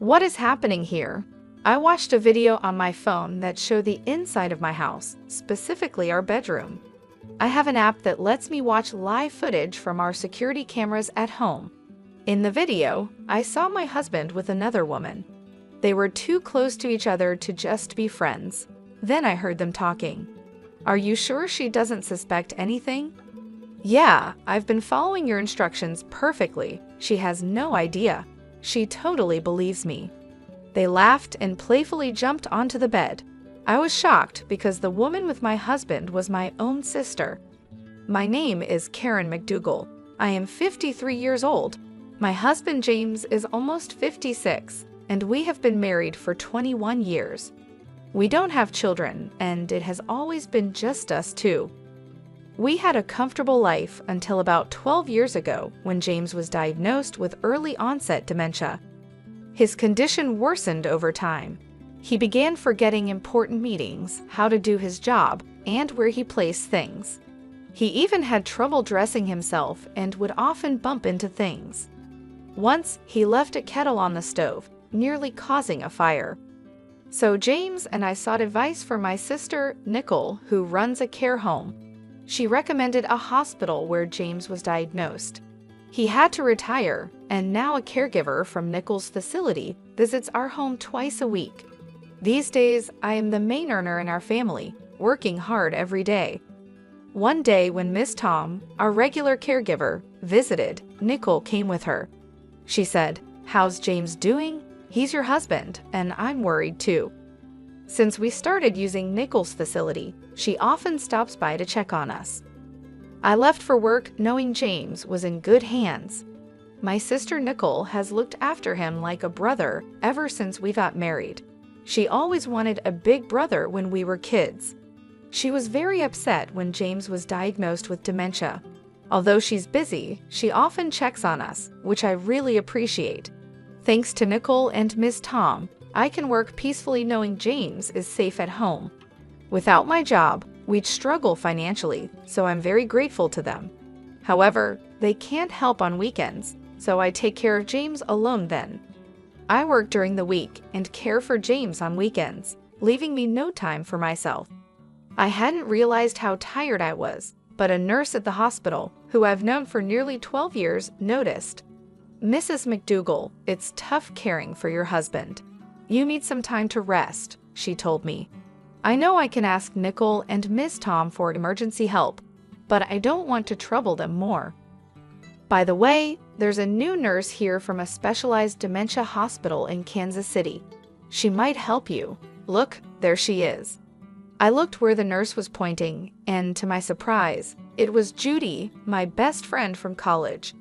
What is happening here? I watched a video on my phone that showed the inside of my house, specifically our bedroom. I have an app that lets me watch live footage from our security cameras at home. In the video, I saw my husband with another woman. They were too close to each other to just be friends. Then I heard them talking. Are you sure she doesn't suspect anything? Yeah, I've been following your instructions perfectly. She has no idea. She totally believes me. They laughed and playfully jumped onto the bed. I was shocked because the woman with my husband was my own sister. My name is Karen McDougal. I am 53 years old. My husband James is almost 56, and we have been married for 21 years. We don't have children, and it has always been just us two. We had a comfortable life until about 12 years ago when James was diagnosed with early onset dementia. His condition worsened over time. He began forgetting important meetings, how to do his job, and where he placed things. He even had trouble dressing himself and would often bump into things. Once, he left a kettle on the stove, nearly causing a fire. So James and I sought advice from my sister, Nicole, who runs a care home. She recommended a hospital where James was diagnosed. He had to retire, and now a caregiver from Nicole's facility visits our home twice a week. These days, I am the main earner in our family, working hard every day. One day when Miss Tom, our regular caregiver, visited, Nicole came with her. She said, "How's James doing? He's your husband, and I'm worried too." Since we started using Nicole's facility, she often stops by to check on us. I left for work knowing James was in good hands. My sister Nicole has looked after him like a brother ever since we got married. She always wanted a big brother when we were kids. She was very upset when James was diagnosed with dementia. Although she's busy, she often checks on us, which I really appreciate. Thanks to Nicole and Miss Tom, I can work peacefully knowing James is safe at home. Without my job, we'd struggle financially, so I'm very grateful to them. However, they can't help on weekends, so I take care of James alone then. I work during the week and care for James on weekends, leaving me no time for myself. I hadn't realized how tired I was, but a nurse at the hospital, who I've known for nearly 12 years, noticed. "Mrs. McDougal, it's tough caring for your husband. You need some time to rest," she told me. I know I can ask Nicole and Miss Tom for emergency help, but I don't want to trouble them more. By the way, there's a new nurse here from a specialized dementia hospital in Kansas City. She might help you. Look, there she is. I looked where the nurse was pointing, and to my surprise, it was Judy, my best friend from college.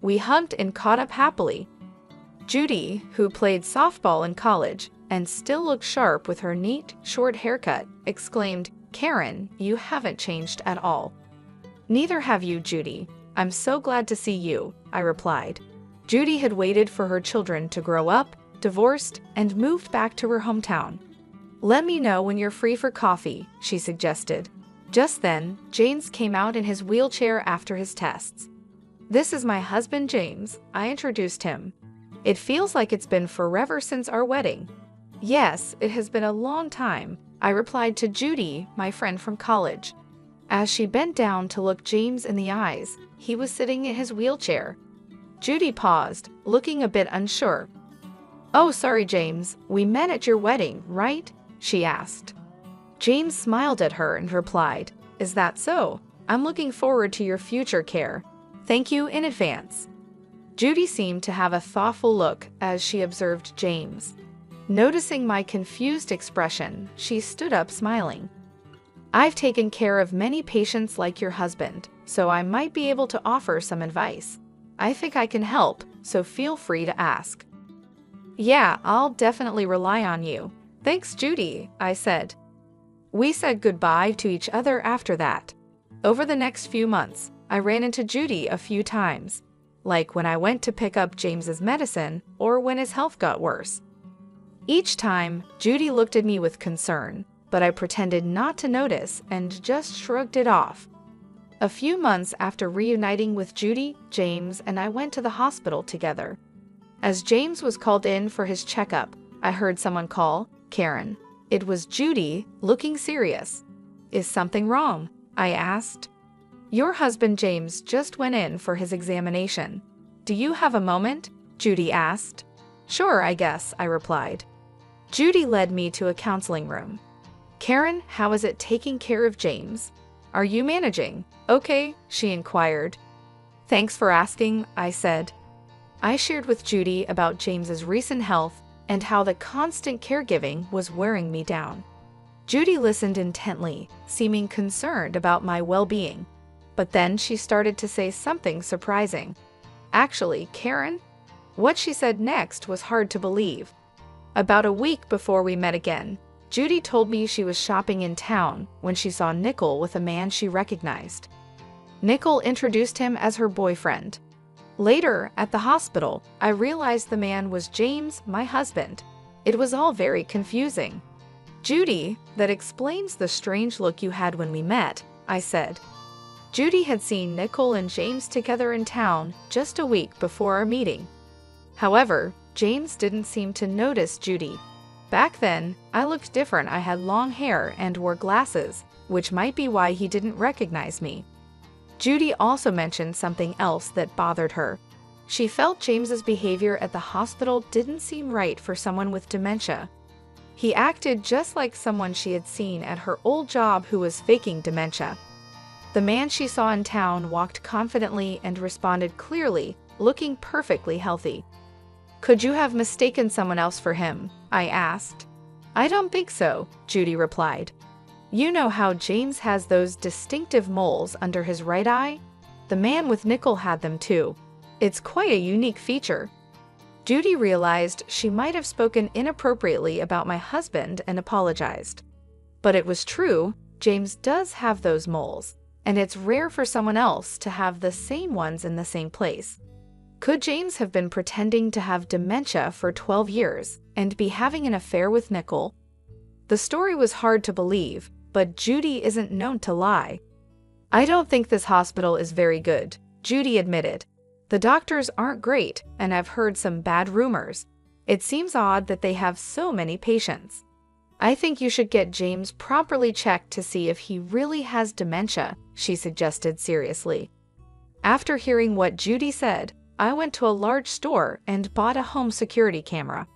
We hugged and caught up happily. Judy, who played softball in college and still looked sharp with her neat, short haircut, exclaimed, "Karen, you haven't changed at all." "Neither have you, Judy. I'm so glad to see you," I replied. Judy had waited for her children to grow up, divorced, and moved back to her hometown. "Let me know when you're free for coffee," she suggested. Just then, James came out in his wheelchair after his tests. "This is my husband, James," I introduced him. "It feels like it's been forever since our wedding." "Yes, it has been a long time," I replied to Judy, my friend from college. As she bent down to look James in the eyes, he was sitting in his wheelchair. Judy paused, looking a bit unsure. "Oh, sorry, James. We met at your wedding, right?" she asked. James smiled at her and replied, "Is that so? I'm looking forward to your future care. Thank you in advance." Judy seemed to have a thoughtful look as she observed James. Noticing my confused expression, she stood up smiling. "I've taken care of many patients like your husband, so I might be able to offer some advice. I think I can help, so feel free to ask." "Yeah, I'll definitely rely on you. Thanks, Judy," I said. We said goodbye to each other after that. Over the next few months, I ran into Judy a few times, like when I went to pick up James's medicine or when his health got worse. Each time, Judy looked at me with concern, but I pretended not to notice and just shrugged it off. A few months after reuniting with Judy, James and I went to the hospital together. As James was called in for his checkup, I heard someone call Karen. It was Judy, looking serious. "Is something wrong?" I asked. "Your husband James just went in for his examination. Do you have a moment?" Judy asked. "Sure, I guess," I replied. Judy led me to a counseling room. "Karen, how is it taking care of James? Are you managing okay?" she inquired. "Thanks for asking," I said. I shared with Judy about James's recent health and how the constant caregiving was wearing me down. Judy listened intently, seeming concerned about my well-being. But then she started to say something surprising. "Actually, Karen?" What she said next was hard to believe. About a week before we met again, Judy told me she was shopping in town when she saw Nickel with a man she recognized. Nickel introduced him as her boyfriend. Later, at the hospital, I realized the man was James, my husband. It was all very confusing. "Judy, that explains the strange look you had when we met," I said. Judy had seen Nickel and James together in town just a week before our meeting. However, James didn't seem to notice Judy. Back then, I looked different. I had long hair and wore glasses, which might be why he didn't recognize me. Judy also mentioned something else that bothered her. She felt James's behavior at the hospital didn't seem right for someone with dementia. He acted just like someone she had seen at her old job who was faking dementia. The man she saw in town walked confidently and responded clearly, looking perfectly healthy. "Could you have mistaken someone else for him?" I asked. "I don't think so," Judy replied. "You know how James has those distinctive moles under his right eye? The man with Nickel had them too. It's quite a unique feature." Judy realized she might have spoken inappropriately about my husband and apologized. But it was true, James does have those moles, and it's rare for someone else to have the same ones in the same place. Could James have been pretending to have dementia for 12 years and be having an affair with Nickel? The story was hard to believe, but Judy isn't known to lie. "I don't think this hospital is very good," Judy admitted. "The doctors aren't great, and I've heard some bad rumors. It seems odd that they have so many patients. I think you should get James properly checked to see if he really has dementia," she suggested seriously. After hearing what Judy said, I went to a large store and bought a home security camera.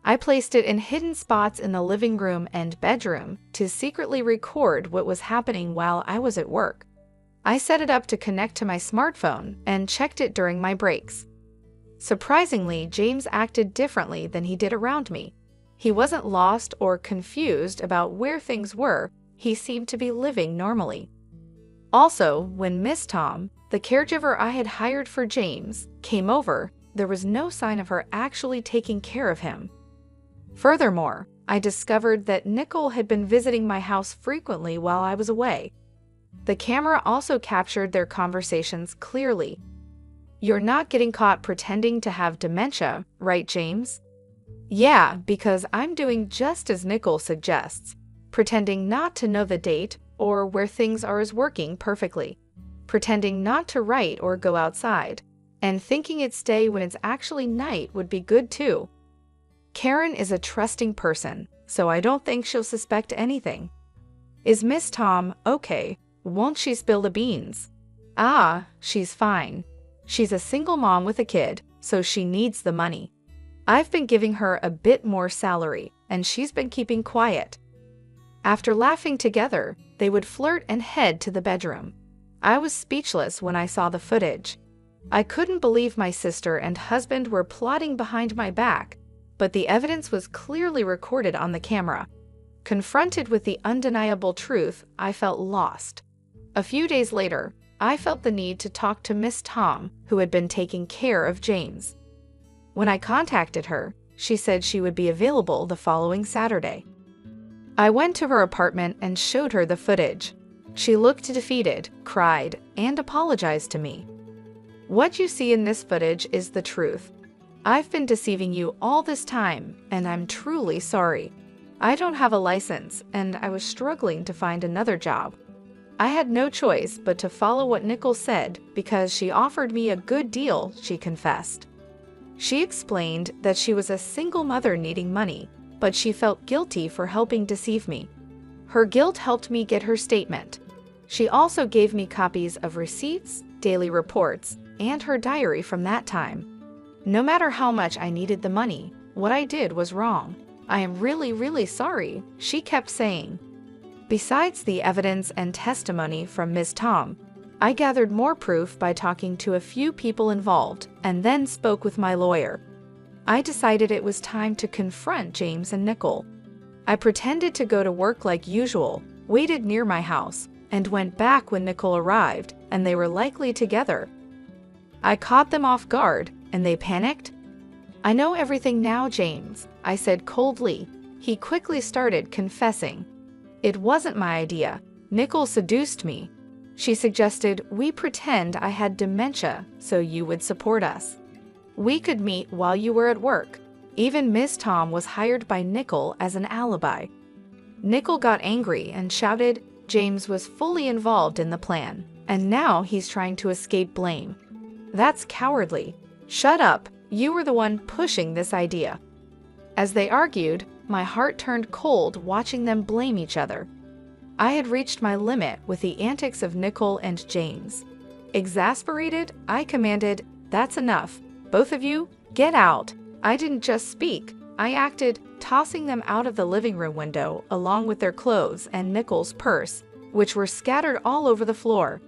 I placed it in hidden spots in the living room and bedroom to secretly record what was happening while I was at work. I set it up to connect to my smartphone and checked it during my breaks. Surprisingly, James acted differently than he did around me. He wasn't lost or confused about where things were. He seemed to be living normally. Also, when Miss Tom, the caregiver I had hired for James, came over, there was no sign of her actually taking care of him. Furthermore, I discovered that Nickel had been visiting my house frequently while I was away. The camera also captured their conversations clearly. "You're not getting caught pretending to have dementia, right, James?" "Yeah, because I'm doing just as Nickel suggests, pretending not to know the date or where things are as working perfectly, pretending not to write or go outside, and thinking it's day when it's actually night would be good too. Karen is a trusting person, so I don't think she'll suspect anything. Is Miss Tom okay? Won't she spill the beans?" "Ah, she's fine. She's a single mom with a kid, so she needs the money. I've been giving her a bit more salary, and she's been keeping quiet." After laughing together, they would flirt and head to the bedroom. I was speechless when I saw the footage. I couldn't believe my sister and husband were plotting behind my back, but the evidence was clearly recorded on the camera. Confronted with the undeniable truth, I felt lost. A few days later, I felt the need to talk to Miss Tom, who had been taking care of James. When I contacted her, she said she would be available the following Saturday. I went to her apartment and showed her the footage. She looked defeated, cried, and apologized to me. "What you see in this footage is the truth. I've been deceiving you all this time, and I'm truly sorry. I don't have a license, and I was struggling to find another job. I had no choice but to follow what Nickel said because she offered me a good deal," she confessed. She explained that she was a single mother needing money, but she felt guilty for helping deceive me. Her guilt helped me get her statement. She also gave me copies of receipts, daily reports, and her diary from that time. No matter how much I needed the money, what I did was wrong. I am really sorry, she kept saying. Besides the evidence and testimony from Ms. Tom, I gathered more proof by talking to a few people involved and then spoke with my lawyer. I decided it was time to confront James and Nicole. I pretended to go to work like usual, waited near my house, and went back when Nicole arrived and they were likely together. I caught them off guard and they panicked. "I know everything now, James," I said coldly. He quickly started confessing. "It wasn't my idea. Nicole seduced me. She suggested we pretend I had dementia so you would support us. We could meet while you were at work. Even Miss Tom was hired by Nicole as an alibi." Nicole got angry and shouted James was fully involved in the plan, and now he's trying to escape blame. "That's cowardly. Shut up. You were the one pushing this idea." As they argued, my heart turned cold watching them blame each other. I had reached my limit with the antics of Nicole and James. Exasperated, I commanded, "That's enough. Both of you, get out." I didn't just speak, I acted, tossing them out of the living room window along with their clothes and Nicole's purse, which were scattered all over the floor.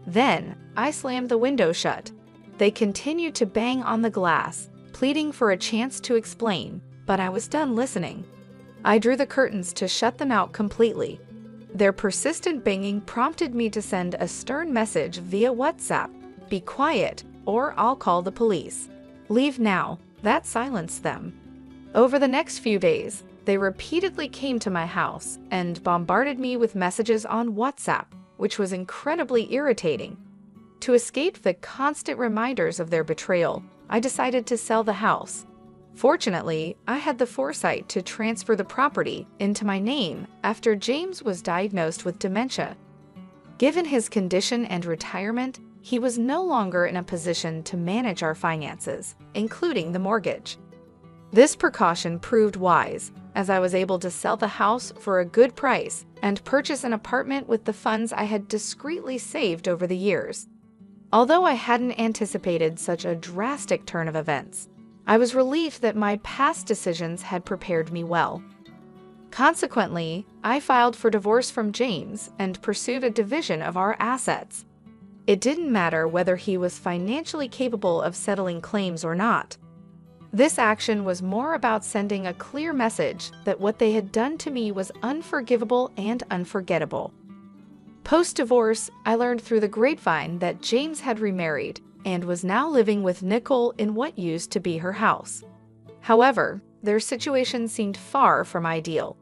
Then, I slammed the window shut. They continued to bang on the glass, pleading for a chance to explain, but I was done listening. I drew the curtains to shut them out completely. Their persistent banging prompted me to send a stern message via WhatsApp: "Be quiet, or I'll call the police. Leave now." That silenced them. Over the next few days, they repeatedly came to my house and bombarded me with messages on WhatsApp, which was incredibly irritating. To escape the constant reminders of their betrayal, I decided to sell the house. Fortunately, I had the foresight to transfer the property into my name after James was diagnosed with dementia. Given his condition and retirement, he was no longer in a position to manage our finances, including the mortgage. This precaution proved wise, as I was able to sell the house for a good price and purchase an apartment with the funds I had discreetly saved over the years. Although I hadn't anticipated such a drastic turn of events, I was relieved that my past decisions had prepared me well. Consequently, I filed for divorce from James and pursued a division of our assets. It didn't matter whether he was financially capable of settling claims or not. This action was more about sending a clear message that what they had done to me was unforgivable and unforgettable. Post-divorce, I learned through the grapevine that James had remarried and was now living with Nicole in what used to be her house. However, their situation seemed far from ideal.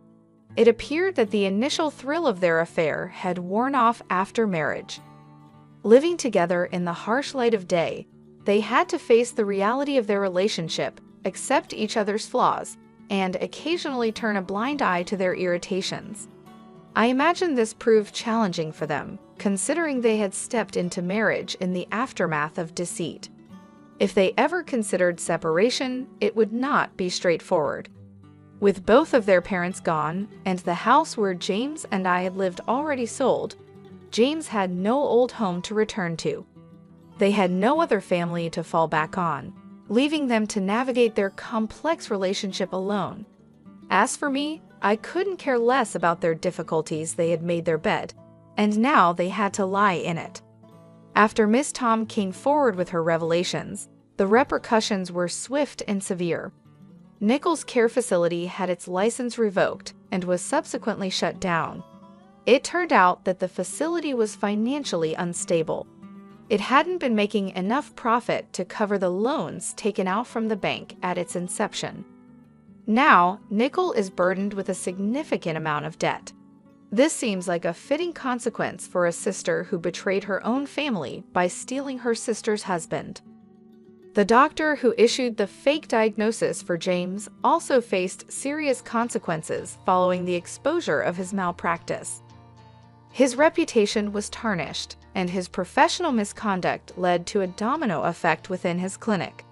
It appeared that the initial thrill of their affair had worn off after marriage. Living together in the harsh light of day, they had to face the reality of their relationship, accept each other's flaws, and occasionally turn a blind eye to their irritations. I imagine this proved challenging for them, considering they had stepped into marriage in the aftermath of deceit. If they ever considered separation, it would not be straightforward. With both of their parents gone, and the house where James and I had lived already sold, James had no old home to return to. They had no other family to fall back on, leaving them to navigate their complex relationship alone. As for me, I couldn't care less about their difficulties. They had made their bed, and now they had to lie in it. After Miss Tom came forward with her revelations, the repercussions were swift and severe. Nicole's care facility had its license revoked and was subsequently shut down. It turned out that the facility was financially unstable. It hadn't been making enough profit to cover the loans taken out from the bank at its inception. Now, Nicole is burdened with a significant amount of debt. This seems like a fitting consequence for a sister who betrayed her own family by stealing her sister's husband. The doctor who issued the fake diagnosis for James also faced serious consequences following the exposure of his malpractice. His reputation was tarnished, and his professional misconduct led to a domino effect within his clinic.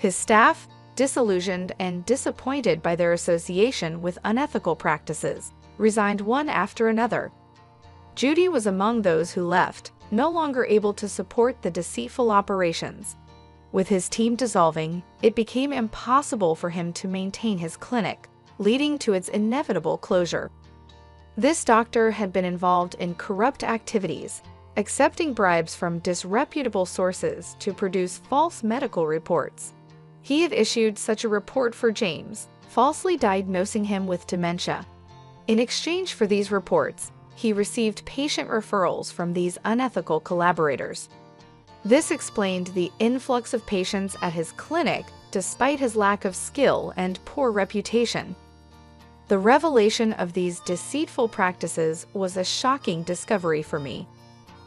His staff, disillusioned and disappointed by their association with unethical practices, resigned one after another. Judy was among those who left, no longer able to support the deceitful operations. With his team dissolving, it became impossible for him to maintain his clinic, leading to its inevitable closure. This doctor had been involved in corrupt activities, accepting bribes from disreputable sources to produce false medical reports. He had issued such a report for James, falsely diagnosing him with dementia. In exchange for these reports, he received patient referrals from these unethical collaborators. This explained the influx of patients at his clinic despite his lack of skill and poor reputation. The revelation of these deceitful practices was a shocking discovery for me.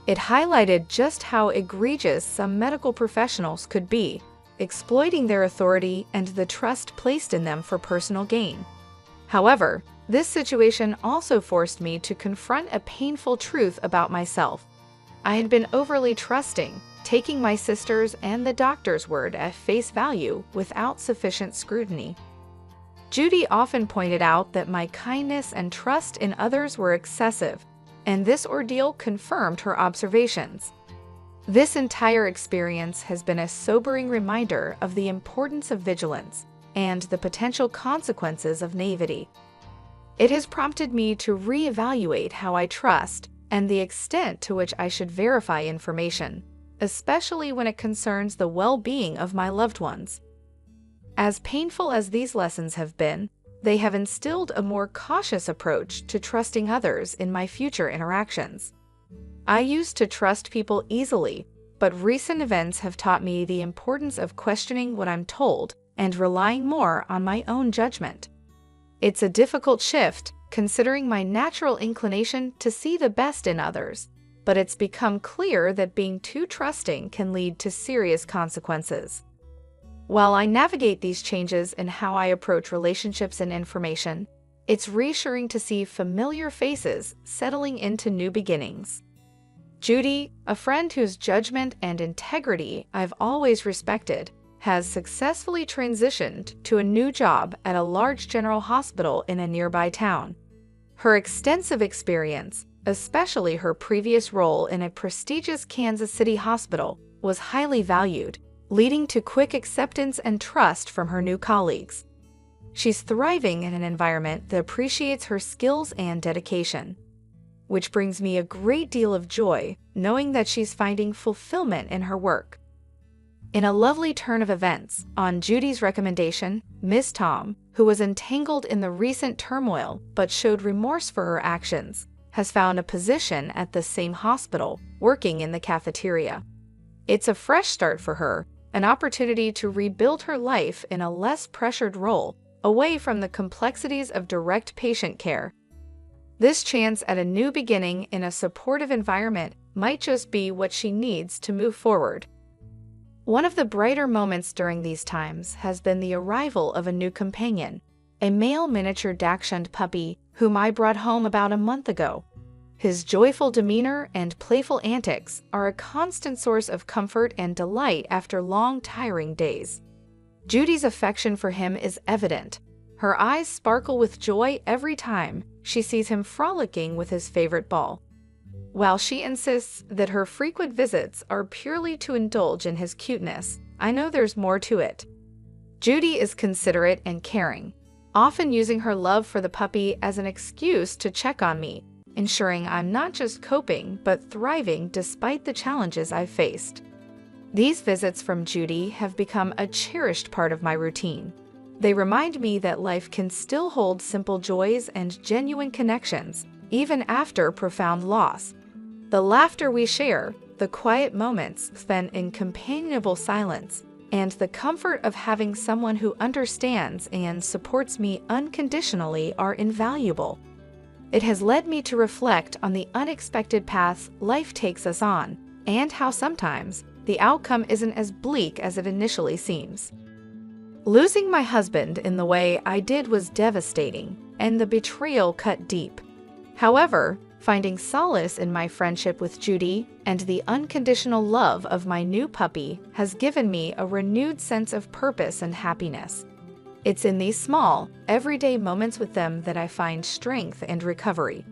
It highlighted just how egregious some medical professionals could be, exploiting their authority and the trust placed in them for personal gain. However, this situation also forced me to confront a painful truth about myself. I had been overly trusting, taking my sister's and the doctor's word at face value without sufficient scrutiny. Judy often pointed out that my kindness and trust in others were excessive, and this ordeal confirmed her observations. This entire experience has been a sobering reminder of the importance of vigilance and the potential consequences of naivety. It has prompted me to reevaluate how I trust and the extent to which I should verify information, especially when it concerns the well-being of my loved ones. As painful as these lessons have been, they have instilled a more cautious approach to trusting others in my future interactions. I used to trust people easily, but recent events have taught me the importance of questioning what I'm told and relying more on my own judgment. It's a difficult shift, considering my natural inclination to see the best in others, but it's become clear that being too trusting can lead to serious consequences. While I navigate these changes in how I approach relationships and information, it's reassuring to see familiar faces settling into new beginnings. Judy, a friend whose judgment and integrity I've always respected, has successfully transitioned to a new job at a large general hospital in a nearby town. Her extensive experience, especially her previous role in a prestigious Kansas City hospital, was highly valued, leading to quick acceptance and trust from her new colleagues. She's thriving in an environment that appreciates her skills and dedication, which brings me a great deal of joy knowing that she's finding fulfillment in her work. In a lovely turn of events, on Judy's recommendation, Miss Tom, who was entangled in the recent turmoil but showed remorse for her actions, has found a position at the same hospital, working in the cafeteria. It's a fresh start for her, an opportunity to rebuild her life in a less pressured role, away from the complexities of direct patient care. This chance at a new beginning in a supportive environment might just be what she needs to move forward. One of the brighter moments during these times has been the arrival of a new companion, a male miniature Dachshund puppy whom I brought home about a month ago. His joyful demeanor and playful antics are a constant source of comfort and delight after long, tiring days. Judy's affection for him is evident. Her eyes sparkle with joy every time she sees him frolicking with his favorite ball. While she insists that her frequent visits are purely to indulge in his cuteness, I know there's more to it. Judy is considerate and caring, often using her love for the puppy as an excuse to check on me, ensuring I'm not just coping but thriving despite the challenges I've faced. These visits from Judy have become a cherished part of my routine. They remind me that life can still hold simple joys and genuine connections, even after profound loss. The laughter we share, the quiet moments spent in companionable silence, and the comfort of having someone who understands and supports me unconditionally are invaluable. It has led me to reflect on the unexpected paths life takes us on, and how sometimes the outcome isn't as bleak as it initially seems. Losing my husband in the way I did was devastating, and the betrayal cut deep. However, Finding solace in my friendship with Judy and the unconditional love of my new puppy has given me a renewed sense of purpose and happiness. It's in these small, everyday moments with them that I find strength and recovery.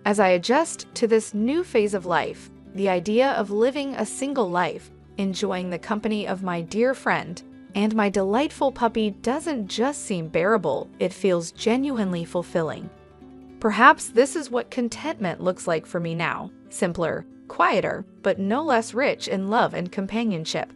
As I adjust to this new phase of life, the idea of living a single life, enjoying the company of my dear friend, and my delightful puppy doesn't just seem bearable, it feels genuinely fulfilling. Perhaps this is what contentment looks like for me now: simpler, quieter, but no less rich in love and companionship.